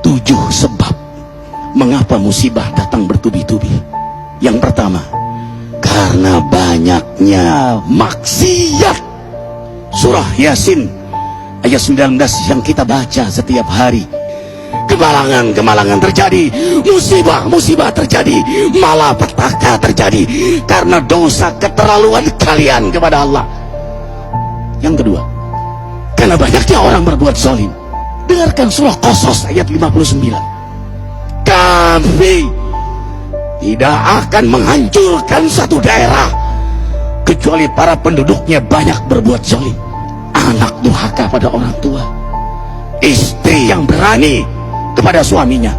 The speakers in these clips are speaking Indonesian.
7 sebab mengapa musibah datang bertubi-tubi. Yang pertama, karena banyaknya maksiat. Surah Yasin ayat 19 yang kita baca setiap hari. Kemalangan terjadi, musibah terjadi, malapetaka terjadi karena dosa keterlaluan kalian kepada Allah. Yang kedua, karena banyaknya orang berbuat zalim. Dengarkan surah Qasas ayat 59. Kami tidak akan menghancurkan satu daerah kecuali para penduduknya banyak berbuat zalim. Anak durhaka pada orang tua, istri yang berani kepada suaminya,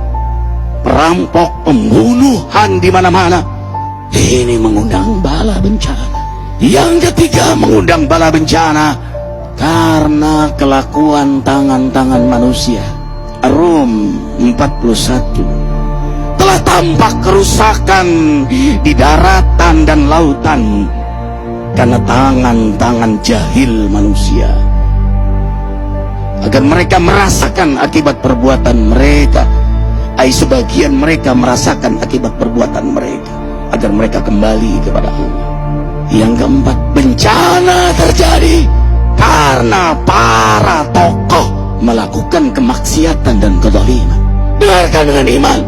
perampok, pembunuhan di mana-mana. Ini mengundang bala bencana. Yang ketiga, mengundang bala bencana karena kelakuan tangan-tangan manusia. Rum 41. Telah tampak kerusakan di daratan dan lautan karena tangan-tangan jahil manusia, agar mereka merasakan akibat perbuatan mereka. Sebagian mereka merasakan akibat perbuatan mereka, agar mereka kembali kepada Allah. Yang keempat, bencana terjadi karena para tokoh melakukan kemaksiatan dan kezaliman. Dengarkan dengan iman,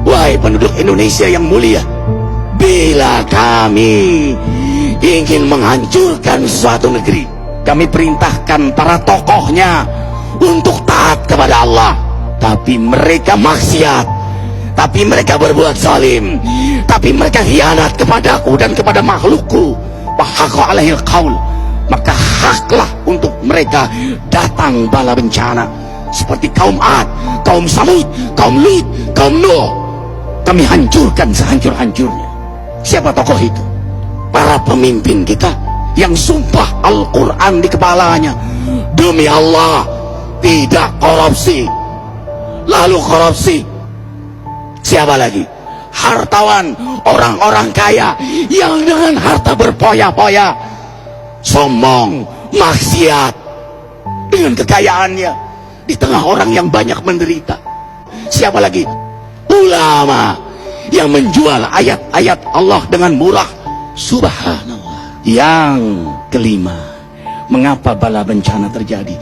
wahai penduduk Indonesia yang mulia, bila kami ingin menghancurkan suatu negeri, kami perintahkan para tokohnya untuk taat kepada Allah, tapi mereka maksiat, tapi mereka berbuat zalim, tapi mereka khianat kepadaku dan kepada makhlukku. Fahaqa alaihil qaul, maka haklah untuk mereka datang bala bencana seperti kaum Ad, kaum Samud, kaum Lut, kaum Nuh. Kami hancurkan sehancur-hancurnya. Siapa tokoh itu? Para pemimpin kita yang sumpah Al-Quran di kepalanya, demi Allah tidak korupsi. Lalu korupsi. Siapa lagi? Hartawan, orang-orang kaya yang dengan harta berpoya-poya, sombong, maksiat dengan kekayaannya di tengah orang yang banyak menderita. Siapa lagi? Ulama yang menjual ayat-ayat Allah dengan murah. Subhanallah. Yang kelima, mengapa bala bencana terjadi?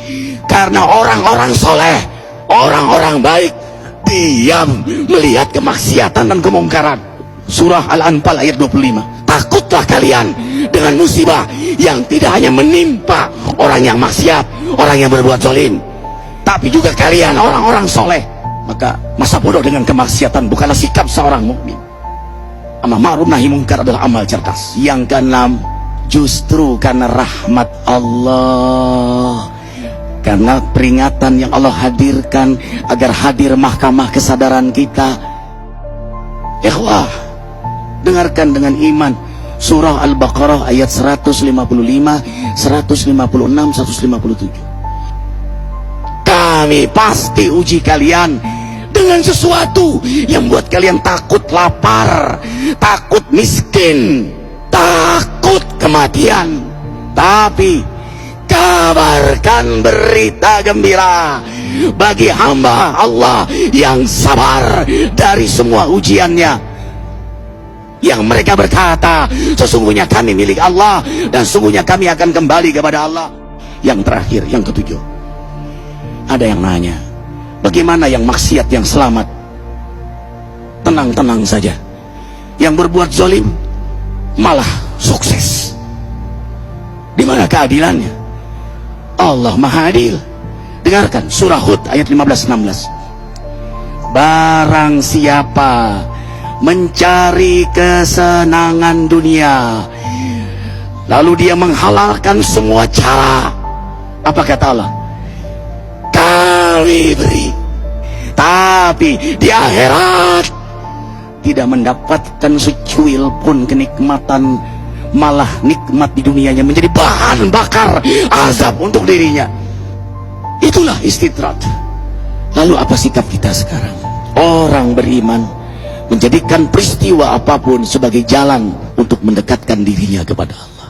Karena orang-orang soleh, orang-orang baik diam melihat kemaksiatan dan kemungkaran. Surah Al-Anfal ayat 25. Takutlah kalian dengan musibah yang tidak hanya menimpa orang yang maksiat, orang yang berbuat zalim, tapi juga kalian orang-orang soleh. Maka masa bodoh dengan kemaksiatan bukanlah sikap seorang mukmin. Amar ma'ruf nahi mungkar adalah amal cerdas. Yang keenam, justru karena rahmat Allah, karena peringatan yang Allah hadirkan agar hadir mahkamah kesadaran kita. Ikhwah, dengarkan dengan iman surah Al-Baqarah ayat 155, 156, 157. Kami pasti uji kalian dengan sesuatu yang buat kalian takut lapar, takut miskin, takut kematian. Tapi kabarkan berita gembira bagi hamba Allah yang sabar dari semua ujiannya, yang mereka berkata, sesungguhnya kami milik Allah dan sesungguhnya kami akan kembali kepada Allah. Yang terakhir, yang ketujuh, ada yang nanya, bagaimana yang maksiat yang selamat? Tenang-tenang saja. Yang berbuat zalim malah sukses. Di mana keadilannya? Allah Maha Adil. Dengarkan surah Hud ayat 15-16. Barang siapa mencari kesenangan dunia, lalu dia menghalalkan semua cara, apa kata Allah? Kami beri, tapi di akhirat tidak mendapatkan secuil pun kenikmatan, malah nikmat di dunianya menjadi bahan bakar azab untuk dirinya. Itulah istidrat. Lalu apa sikap kita sekarang? Orang beriman menjadikan peristiwa apapun sebagai jalan untuk mendekatkan dirinya kepada Allah.